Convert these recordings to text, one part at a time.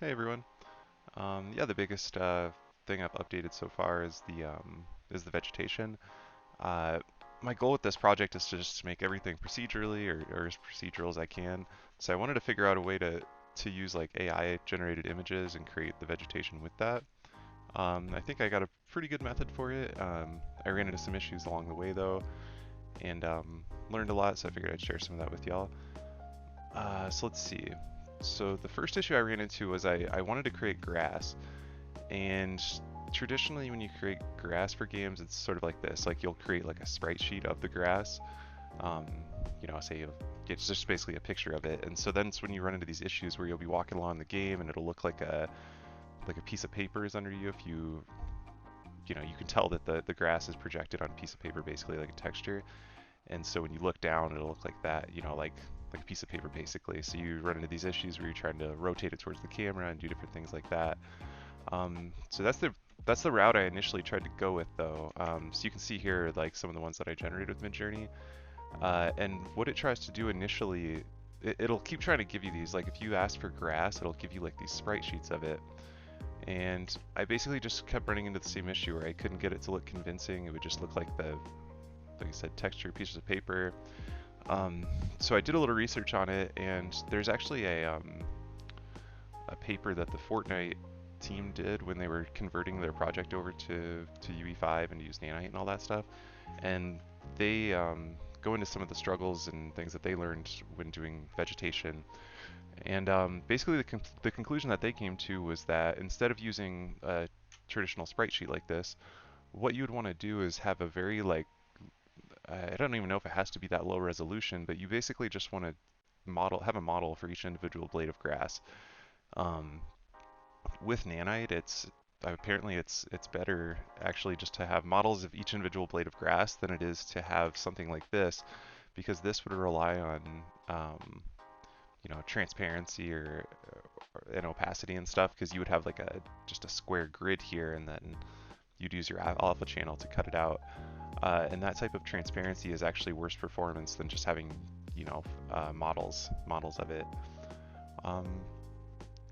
Hey everyone. Yeah, the biggest thing I've updated so far is the vegetation. Uh, my goal with this project is to just make everything procedurally or as procedural as I can. So I wanted to figure out a way to use like AI generated images and create the vegetation with that. I think I got a pretty good method for it. I ran into some issues along the way though, and learned a lot. So I figured I'd share some of that with y'all. So let's see. So the first issue I ran into was I wanted to create grass. And traditionally, when you create grass for games, it's sort of like this. Like you'll create like a sprite sheet of the grass. Um, say it's just basically a picture of it. And so then it's when you run into these issues where you'll be walking along the game and it'll look like a piece of paper is under you if you can tell that the grass is projected on a piece of paper basically like a texture. And so when you look down, it'll look like that. like a piece of paper basically. So you run into these issues where you're trying to rotate it towards the camera and do different things like that. So that's the route I initially tried to go with though. So you can see here like some of the ones that I generated with Midjourney. And what it tries to do initially, it'll keep trying to give you these, like if you ask for grass, it'll give you like these sprite sheets of it. And I basically just kept running into the same issue where I couldn't get it to look convincing. It would just look like like I said, textured pieces of paper. So I did a little research on it, and there's actually a paper that the Fortnite team did when they were converting their project over to UE5 and use nanite and all that stuff. And they go into some of the struggles and things that they learned when doing vegetation. And basically the conclusion that they came to was that instead of using a traditional sprite sheet like this, what you would want to do is have a very like, I don't even know if it has to be that low resolution, but you basically just want to have a model for each individual blade of grass. Um, with nanite, apparently it's better actually just to have models of each individual blade of grass than it is to have something like this, because this would rely on transparency and opacity and stuff, because you would have like just a square grid here, and then you'd use your alpha channel to cut it out. And that type of transparency is actually worse performance than just having models of it. Um,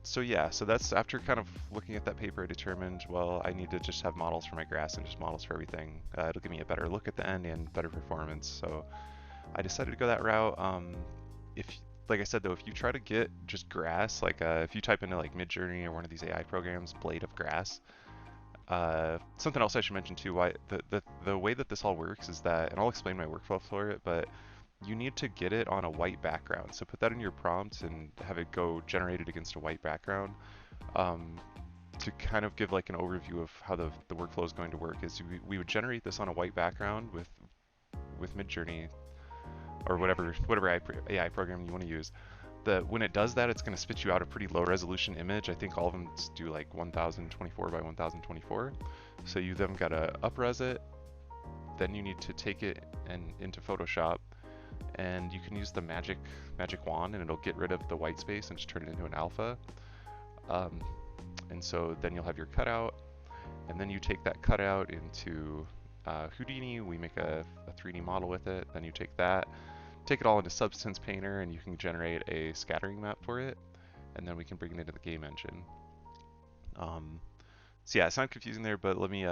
so yeah, so that's after kind of looking at that paper, I determined, well, I need to just have models for my grass and just models for everything. It'll give me a better look at the end and better performance. So I decided to go that route. If Like I said though, if you try to get just grass, like if you type into like Midjourney or one of these AI programs, blade of grass, something else I should mention too, why the way that this all works is that, and I'll explain my workflow for it, but you need to get it on a white background. So put that in your prompt and have it go generated against a white background. To kind of give like an overview of how the workflow is going to work is we would generate this on a white background with Midjourney or whatever AI program you want to use. When it does that, it's going to spit you out a pretty low resolution image. I think all of them do like 1024 by 1024. So you then got to upres it. Then you need to take it into Photoshop, and you can use the magic wand, and it'll get rid of the white space and just turn it into an alpha. And so then you'll have your cutout, and then you take that cutout into Houdini. We make a 3D model with it. Then you take it all into Substance Painter, and you can generate a scattering map for it, and then we can bring it into the game engine. So yeah, it sounds confusing there, but let me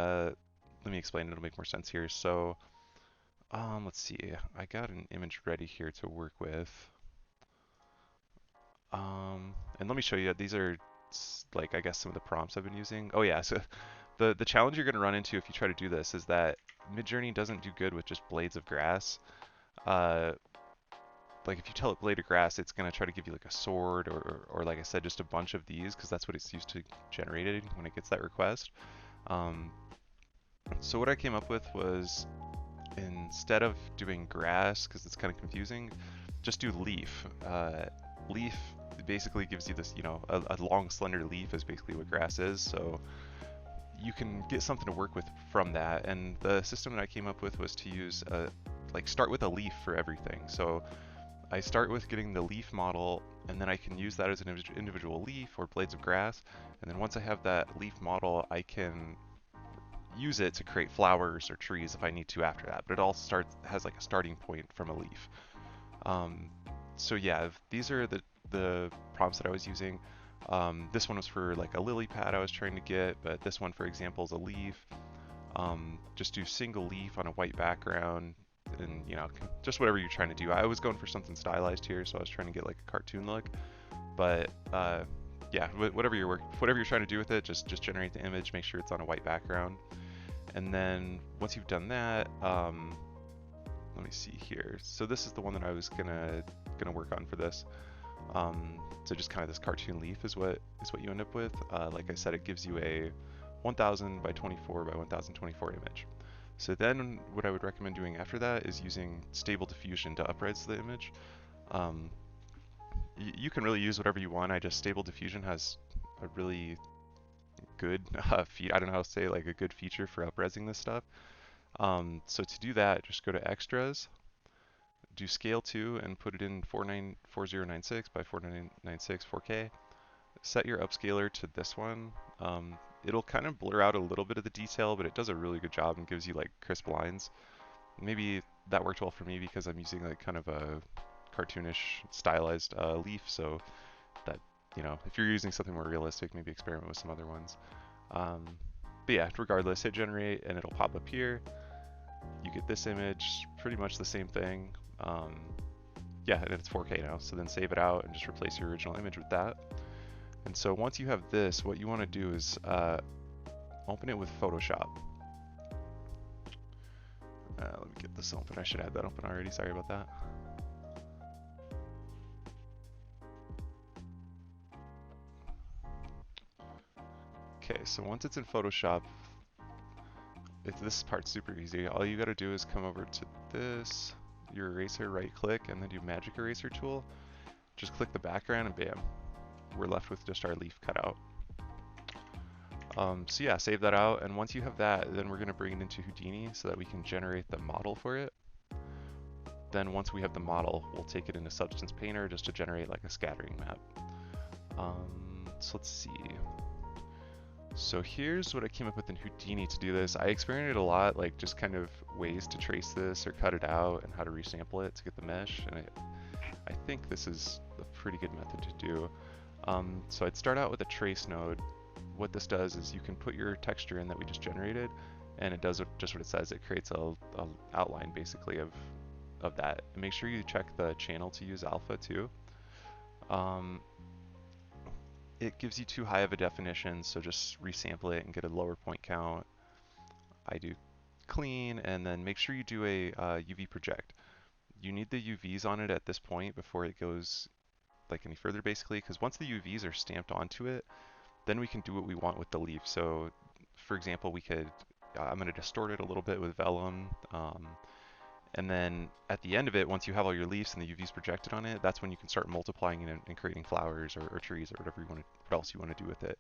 explain. It'll make more sense here. So let's see. I got an image ready here to work with. And let me show you. These are like, I guess, some of the prompts I've been using. Oh yeah, so the challenge you're going to run into if you try to do this is that Midjourney doesn't do good with just blades of grass. Like if you tell it blade of grass, it's going to try to give you like a sword or like I said, just a bunch of these, because that's what it's used to generating when it gets that request. So what I came up with was, instead of doing grass, because it's kind of confusing, just do leaf. Leaf basically gives you this, a long slender leaf is basically what grass is. So you can get something to work with from that. And the system that I came up with was to use start with a leaf for everything. So I start with getting the leaf model, and then I can use that as an individual leaf or blades of grass. And then once I have that leaf model, I can use it to create flowers or trees if I need to after that. But it all has like a starting point from a leaf. So yeah, these are the prompts that I was using. This one was for like a lily pad I was trying to get, but this one, for example, is a leaf. Just do single leaf on a white background, and just whatever you're trying to do. I was going for something stylized here, so I was trying to get like a cartoon look. But yeah, whatever you're trying to do with it, just generate the image, make sure it's on a white background, and then once you've done that, let me see here. So this is the one that I was gonna work on for this. So just kind of this cartoon leaf is what you end up with. Like I said, it gives you a 1000 by 24 by 1024 image. So then what I would recommend doing after that is using Stable Diffusion to upres the image. You can really use whatever you want. Stable Diffusion has a really good I don't know how to say, like a good feature for upresing this stuff. So to do that, just go to Extras, do scale 2 and put it in 4096 by 4996 4K. Set your upscaler to this one. It'll kind of blur out a little bit of the detail, but it does a really good job and gives you like crisp lines. Maybe that worked well for me because I'm using like kind of a cartoonish stylized leaf, so that, you know, if you're using something more realistic, maybe experiment with some other ones. But yeah, regardless, hit generate and it'll pop up here. You get this image, pretty much the same thing. Yeah, and it's 4K now, so then save it out and just replace your original image with that. And so once you have this, what you want to do is open it with Photoshop. Let me get this open. I should have that open already. Sorry about that. Okay, so once it's in Photoshop, this part's super easy. All you got to do is come over to this, your eraser, right click, and then do Magic Eraser tool. Just click the background and bam, we're left with just our leaf cut out. So yeah, save that out, and once you have that, then we're going to bring it into Houdini so that we can generate the model for it. Then once we have the model, we'll take it into Substance Painter just to generate like a scattering map. So let's see. So here's what I came up with in Houdini to do this. I experimented a lot, like just kind of ways to trace this or cut it out and how to resample it to get the mesh, and I think this is a pretty good method to do. So I'd start out with a trace node. What this does is you can put your texture in that we just generated, and it does just what it says. It creates a outline basically of that. And make sure you check the channel to use alpha too. It gives you too high of a definition, so just resample it and get a lower point count. I do clean, and then make sure you do a UV project. You need the UVs on it at this point before it goes like any further basically, because once the UVs are stamped onto it, then we can do what we want with the leaf. So for example, we could, I'm going to distort it a little bit with vellum, and then at the end of it, once you have all your leaves and the UVs projected on it, that's when you can start multiplying it and creating flowers or trees or whatever you want to, what else you want to do with it.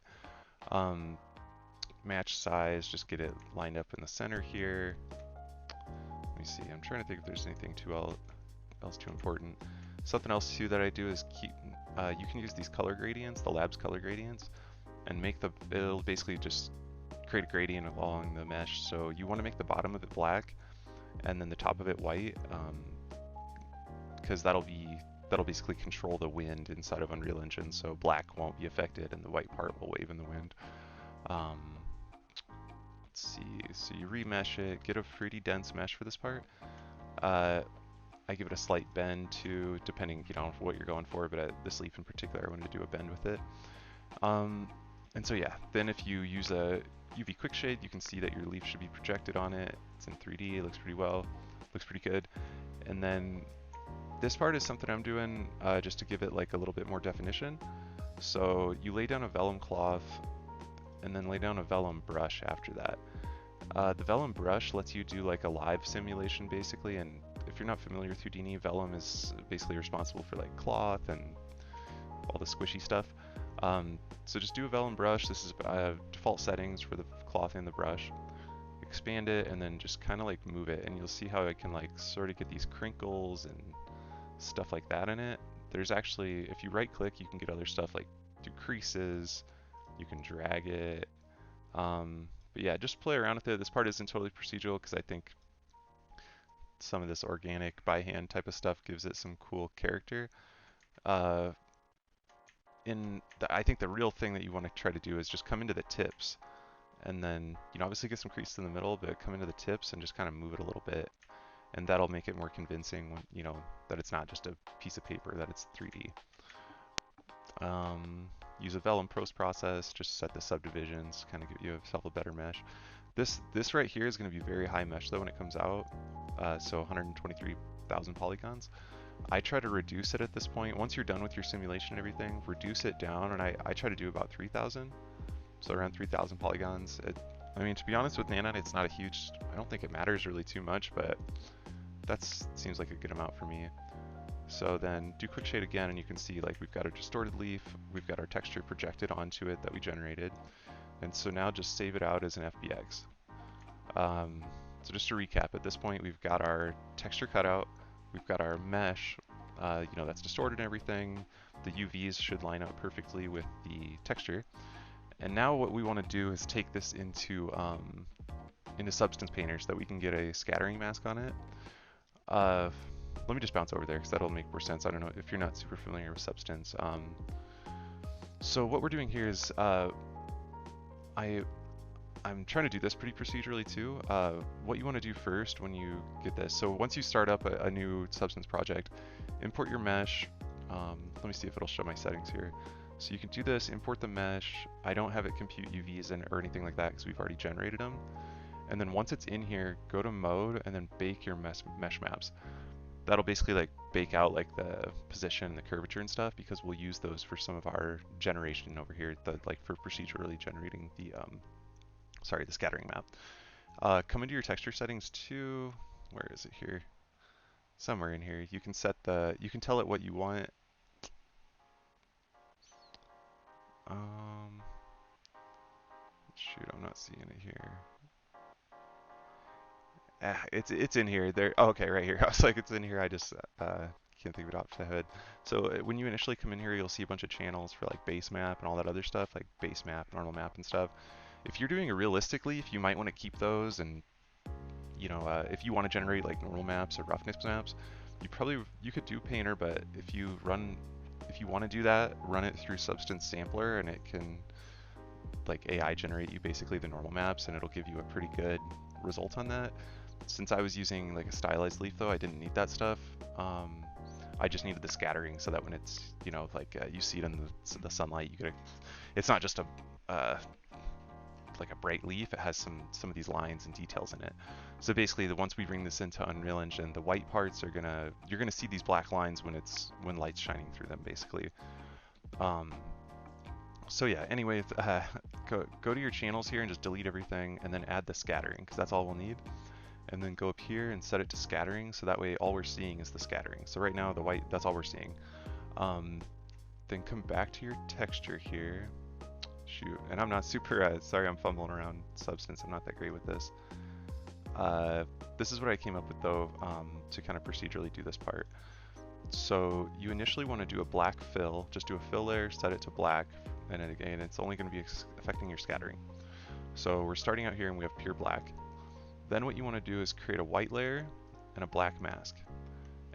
Match size, just get it lined up in the center here. Let me see, I'm trying to think if there's anything else too important. Something else too that I do is keep, you can use these color gradients, the labs color gradients, and make it'll basically just create a gradient along the mesh. So you want to make the bottom of it black and then the top of it white, because that'll basically control the wind inside of Unreal Engine, so black won't be affected and the white part will wave in the wind. Let's see, so you remesh it, get a pretty dense mesh for this part. I give it a slight bend too, depending, you know, what you're going for, but this leaf in particular, I wanted to do a bend with it. And so yeah, then if you use a UV quick shade, you can see that your leaf should be projected on it. It's in 3D, it looks pretty well, looks pretty good. And then this part is something I'm doing just to give it like a little bit more definition. So you lay down a vellum cloth and then lay down a vellum brush after that. The vellum brush lets you do like a live simulation basically, and if you're not familiar with Houdini, vellum is basically responsible for like cloth and all the squishy stuff. So just do a vellum brush. This is default settings for the cloth and the brush. Expand it and then just kind of like move it, and you'll see how I can like sort of get these crinkles and stuff like that in it. There's actually, if you right click, you can get other stuff like do creases, you can drag it. But yeah, just play around with it. This part isn't totally procedural because I think some of this organic by hand type of stuff gives it some cool character. I think the real thing that you want to try to do is just come into the tips and then, you know, obviously get some creases in the middle, but come into the tips and just kind of move it a little bit. And that'll make it more convincing when, you know, that it's not just a piece of paper, that it's 3D. Use a vellum post process, just set the subdivisions, kind of give yourself a better mesh. This right here is going to be very high mesh though when it comes out, so 123,000 polygons. I try to reduce it at this point. Once you're done with your simulation and everything, reduce it down, and I try to do about 3,000, so around 3,000 polygons. I mean, to be honest with Nanite, it's not a huge, I don't think it matters really too much, but that seems like a good amount for me. So then do quick shade again, and you can see like we've got a distorted leaf, we've got our texture projected onto it that we generated, and so now just save it out as an FBX. So just to recap, at this point we've got our texture cutout, we've got our mesh, that's distorted and everything. The UVs should line up perfectly with the texture. And now what we want to do is take this into Substance Painter so that we can get a scattering mask on it. Let me just bounce over there because that'll make more sense. I don't know if you're not super familiar with Substance. So what we're doing here is I'm trying to do this pretty procedurally too. What you want to do first when you get this, so once you start up a new Substance project, import your mesh. Let me see if it'll show my settings here. So you can do this, import the mesh. I don't have it compute UVs or anything like that because we've already generated them. And then once it's in here, go to mode and then bake your mesh maps. That'll basically like bake out like the position and the curvature and stuff because we'll use those for some of our generation over here, like for procedurally generating the the scattering map. Come into your texture settings too. Where is it here? Somewhere in here. You can tell it what you want. Shoot, I'm not seeing it here. It's in here. There. Oh, okay, right here. I was like, it's in here. I just can't think of it off the head. So when you initially come in here, you'll see a bunch of channels for like base map and all that other stuff, like base map, normal map, and stuff. If you're doing it realistically, if you might want to keep those, and if you want to generate like normal maps or roughness maps, you could do Painter, but if you want to do that, run it through Substance Sampler, and it can like AI generate you basically the normal maps, and it'll give you a pretty good result on that. Since I was using like a stylized leaf though, I didn't need that stuff. I just needed the scattering so that when it's, you see it in the sunlight, it's not just like a bright leaf, it has some of these lines and details in it. So basically once we bring this into Unreal Engine, the white parts you're gonna see these black lines when light's shining through them basically. So yeah, anyway, go to your channels here and just delete everything and then add the scattering because that's all we'll need. And then go up here and set it to scattering so that way all we're seeing is the scattering. So right now the white, that's all we're seeing. Then come back to your texture here. Shoot, and I'm not super, sorry I'm fumbling around Substance, I'm not that great with this. This is what I came up with though to kind of procedurally do this part. So you initially want to do a black fill, just do a fill layer, set it to black, and then again it's only going to be affecting your scattering. So we're starting out here and we have pure black. Then what you want to do is create a white layer and a black mask.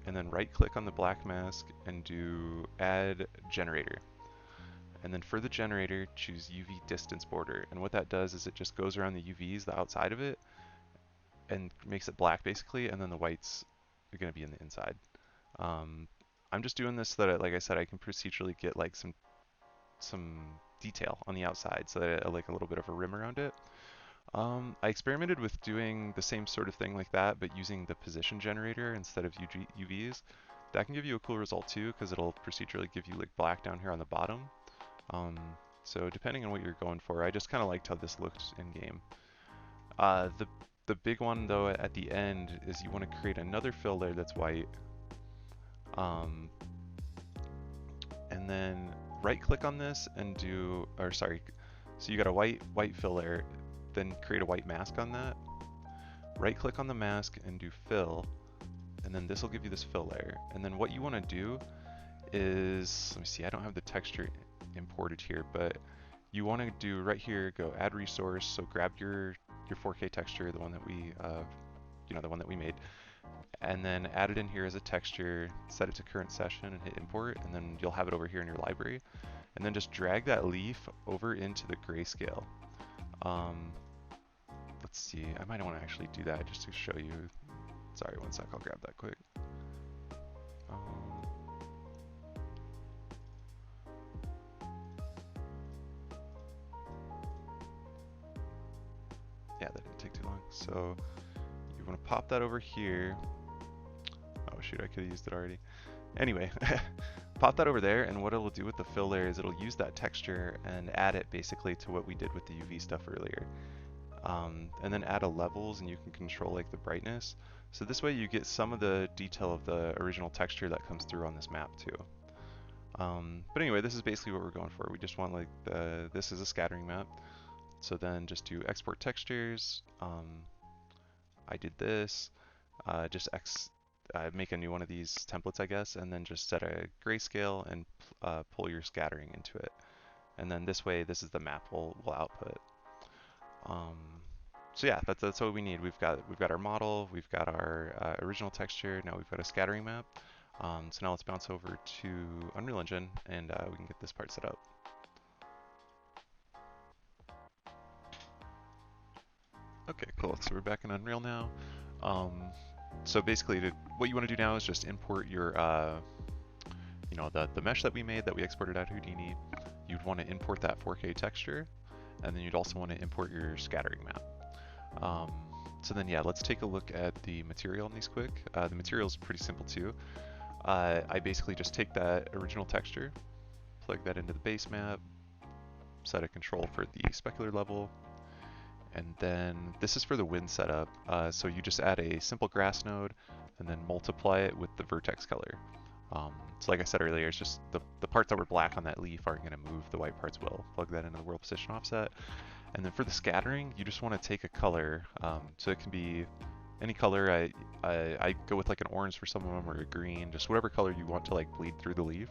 And then right click on the black mask and do add generator. And then for the generator, choose UV distance border. And what that does is it just goes around the UVs, the outside of it, and makes it black basically, and then the whites are going to be in the inside. I'm just doing this so that, like I said, I can procedurally get like some detail on the outside so that I like a little bit of a rim around it. I experimented with doing the same sort of thing like that, but using the position generator instead of UVs. That can give you a cool result too, because it'll procedurally give you like black down here on the bottom. So depending on what you're going for, I just kind of liked how this looked in game. The big one though at the end is you want to create another fill layer that's white. And then right click on this and so you got a white fill layer, then create a white mask on that. Right click on the mask and do fill, and then this will give you this fill layer. And then what you want to do is, let me see, I don't have the texture imported here, but you want to do right here, go add resource, so grab your 4K texture, the one that we made, and then add it in here as a texture, set it to current session and hit import, and then you'll have it over here in your library. And then just drag that leaf over into the grayscale. Let's see, I might want to actually do that just to show you. Sorry, one sec, I'll grab that quick. Yeah, that didn't take too long. So you want to pop that over here. Oh shoot, I could have used it already. Anyway, pop that over there, and what it'll do with the fill layer is it'll use that texture and add it basically to what we did with the UV stuff earlier. And then add a levels, and you can control like the brightness. So this way you get some of the detail of the original texture that comes through on this map too. But anyway, this is basically what we're going for. We just want like this is a scattering map. So then just do export textures. I did this. Just make a new one of these templates, I guess, and then just set a grayscale and pull your scattering into it. And then this way, this is the map we'll output. Um, so yeah, that's what we need. We've got our model, we've got our original texture. Now we've got a scattering map. So now let's bounce over to Unreal Engine and we can get this part set up. Okay, cool. So we're back in Unreal now. Um, so basically, what you want to do now is just import your, the mesh that we made that we exported out of Houdini. You'd want to import that 4K texture, and then you'd also want to import your scattering map. So then, yeah, let's take a look at the material on these quick. The material is pretty simple too. I basically just take that original texture, plug that into the base map, set a control for the specular level, and then this is for the wind setup. So you just add a simple grass node and then multiply it with the vertex color. So like I said earlier, it's just the parts that were black on that leaf aren't going to move, the white parts will. Plug that into the world position offset. And then for the scattering, you just want to take a color. So it can be any color. I go with like an orange for some of them or a green, just whatever color you want to like bleed through the leaf.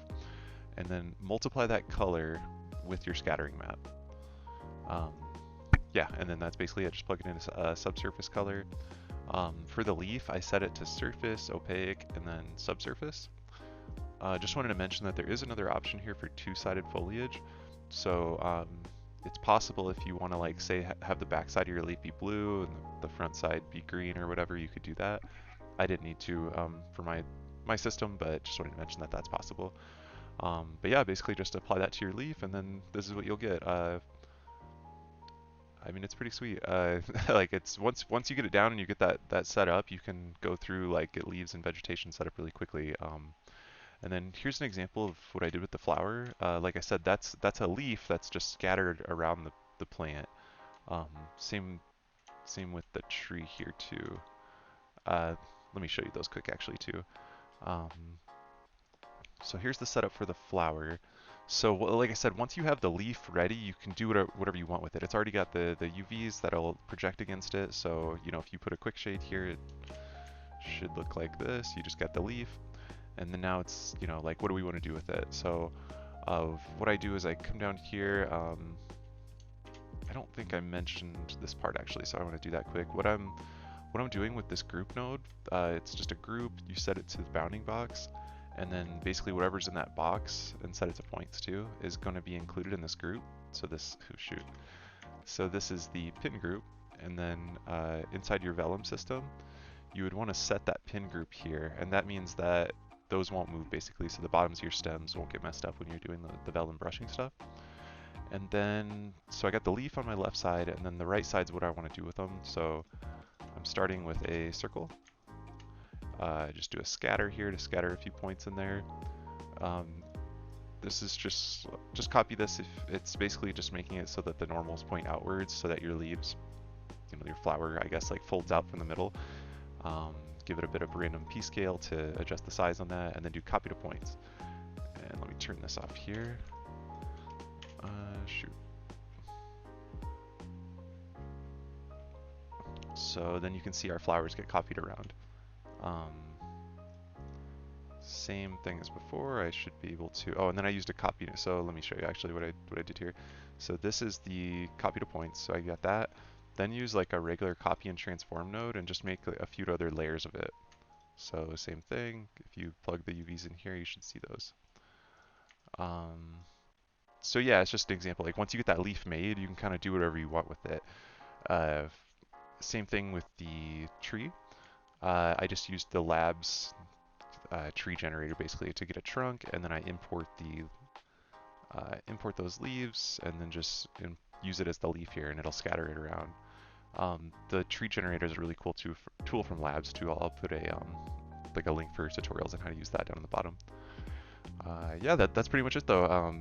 And then multiply that color with your scattering map. Yeah, and then that's basically it. Just plug it into a subsurface color. For the leaf, I set it to surface, opaque, and then subsurface. Just wanted to mention that there is another option here for two-sided foliage. So it's possible if you want to, like, say, have the back side of your leaf be blue and the front side be green or whatever, you could do that. I didn't need to for my system, but just wanted to mention that that's possible. But yeah, basically just apply that to your leaf, and then this is what you'll get. I mean, it's pretty sweet. Like it's once you get it down and you get that set up, you can go through like get leaves and vegetation set up really quickly. And then here's an example of what I did with the flower. Like I said, that's a leaf that's just scattered around the plant. Same with the tree here too. Let me show you those quick actually too. So here's the setup for the flower. So like I said, once you have the leaf ready, you can do whatever you want with it. It's already got the UVs that'll project against it. So, you know, if you put a quick shade here, it should look like this. You just got the leaf. And then now it's, you know, like, what do we want to do with it? So what I do is I come down here. I don't think I mentioned this part actually, so I want to do that quick. What I'm doing with this group node, it's just a group. You set it to the bounding box. And then basically whatever's in that box, and set it to points too, is going to be included in this group. So this, oh shoot. So this is the pin group, and then inside your vellum system, you would want to set that pin group here, and that means that those won't move basically, so the bottoms of your stems won't get messed up when you're doing the vellum brushing stuff. And then, so I got the leaf on my left side, and then the right side's what I want to do with them. So I'm starting with a circle. Just do a scatter here to scatter a few points in there. This is just copy this. If it's basically just making it so that the normals point outwards, so that your leaves, you know, your flower, I guess, like folds out from the middle. Give it a bit of random p scale to adjust the size on that, and then do copy to points. And let me turn this off here. Shoot. So then you can see our flowers get copied around. Same thing as before. I should be able to. Oh, and then I used a copy. So let me show you actually what I did here. So this is the copy to points. So I got that. Then use like a regular copy and transform node and just make a few other layers of it. So same thing. If you plug the UVs in here, you should see those. So yeah, it's just an example. Like once you get that leaf made, you can kind of do whatever you want with it. Same thing with the tree. I just used the labs tree generator basically to get a trunk, and then I import those leaves, and then just use it as the leaf here, and it'll scatter it around. The tree generator is a really cool tool from labs too. I'll put like a link for tutorials on how to use that down on the bottom. Yeah, that's pretty much it though.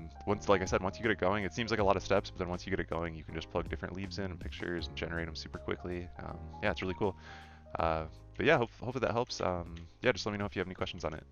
Like I said, once you get it going, it seems like a lot of steps, but then once you get it going, you can just plug different leaves in and pictures and generate them super quickly. Yeah, it's really cool. But yeah, hopefully that helps. Yeah, just let me know if you have any questions on it.